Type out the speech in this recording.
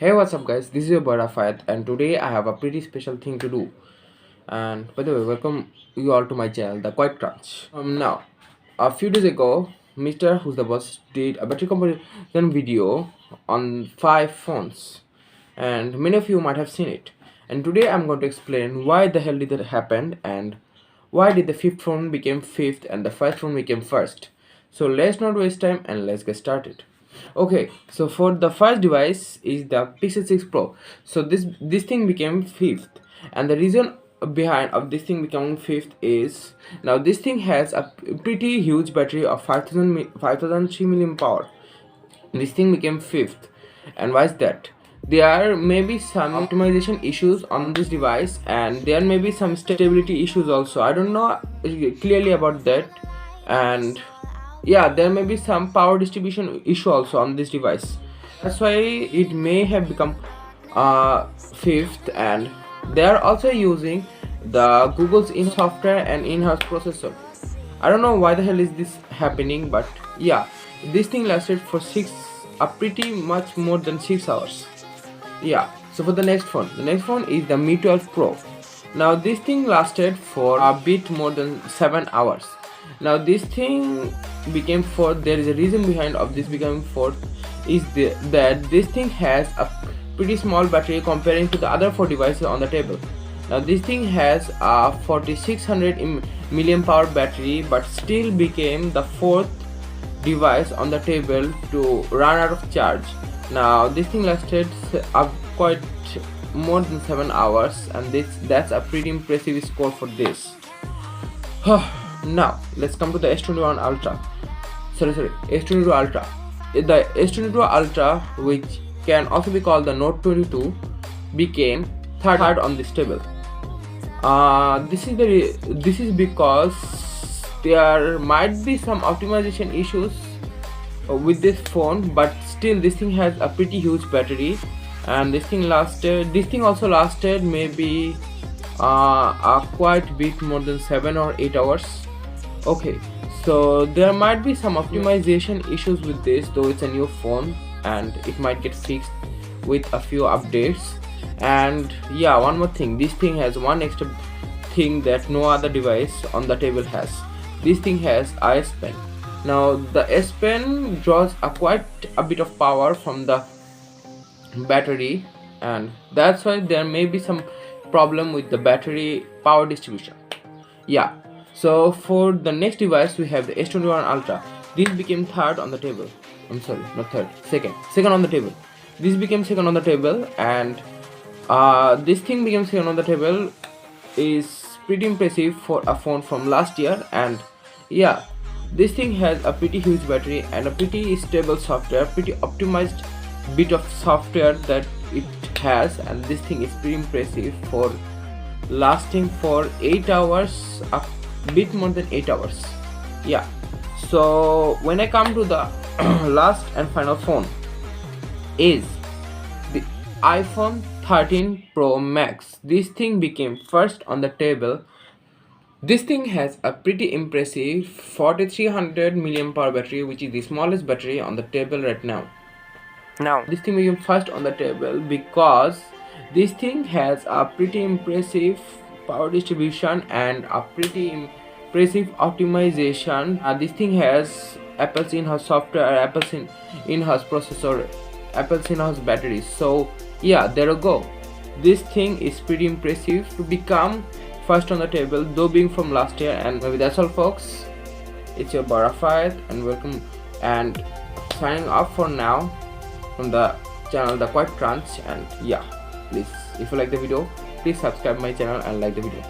Hey, what's up, guys? This is your boy Rafayat, and today I have a pretty special thing to do. And by the way, welcome you all to my channel, The Quiet Crunch. Now, a few days ago, Mr. Who's the Boss did a battery comparison video on 5 phones, and many of you might have seen it. And today I'm going to explain why the hell did that happen and why did the fifth phone became fifth and the first phone became first. So let's not waste time and let's get started. Okay, so for the first device is the Pixel 6 Pro. So this thing became fifth, and the reason behind of this thing becoming fifth is now this thing has a pretty huge battery of 5003 milliamp power. This thing became fifth, and why is that? There may be some optimization issues on this device, and there may be some stability issues also. I don't know clearly about that, and yeah, there may be some power distribution issue also on this device. That's why it may have become fifth, and they are also using the Google's in software and in-house processor. I don't know why the hell is this happening, but yeah, this thing lasted for pretty much more than 6 hours. Yeah, so for the next phone is the Mi 12 Pro. Now this thing lasted for a bit more than 7 hours. Now this thing became fourth. There is a reason behind of this becoming fourth is that this thing has a pretty small battery comparing to the other 4 devices on the table. Now this thing has a 4600 milliamp hour battery, but still became the fourth device on the table to run out of charge. Now this thing lasted quite more than 7 hours, and that's a pretty impressive score for this. Now let's come to the S21 Ultra. S22 Ultra. The S22 Ultra, which can also be called the Note 22, became third on this table. This is because there might be some optimization issues with this phone, but still this thing has a pretty huge battery, and this thing also lasted maybe a quite bit more than 7 or 8 hours. Okay, so there might be some optimization issues with this, though it's a new phone and it might get fixed with a few updates. And yeah, one more thing, this thing has one extra thing that no other device on the table has. This thing has a S Pen. Now the S Pen draws quite a bit of power from the battery, and that's why there may be some problem with the battery power distribution. Yeah, so for the next device we have the S21 Ultra. This became third on the table. I'm sorry, not third, second on the table. This became second on the table, and this thing became second on the table is pretty impressive for a phone from last year. And yeah, this thing has a pretty huge battery and a pretty stable software, pretty optimized bit of software that it has, and this thing is pretty impressive for lasting for 8 hours, a bit more than 8 hours. Yeah, so when I come to the last and final phone is the iPhone 13 Pro Max. This thing became first on the table. This thing has a pretty impressive 4300 milliamp hour battery, which is the smallest battery on the table right now. Now this thing became first on the table because this thing has a pretty impressive power distribution and a pretty impressive optimization. This thing has Apple's in-house software, Apple's in-house processor, Apple's in-house batteries. So yeah, there you go. This thing is pretty impressive to become first on the table, though being from last year. And maybe that's all, folks. It's your boy Rafayat, and welcome, and signing off for now from the channel The Quiet Crunch. And yeah, please, if you like the video, please subscribe my channel and like the video.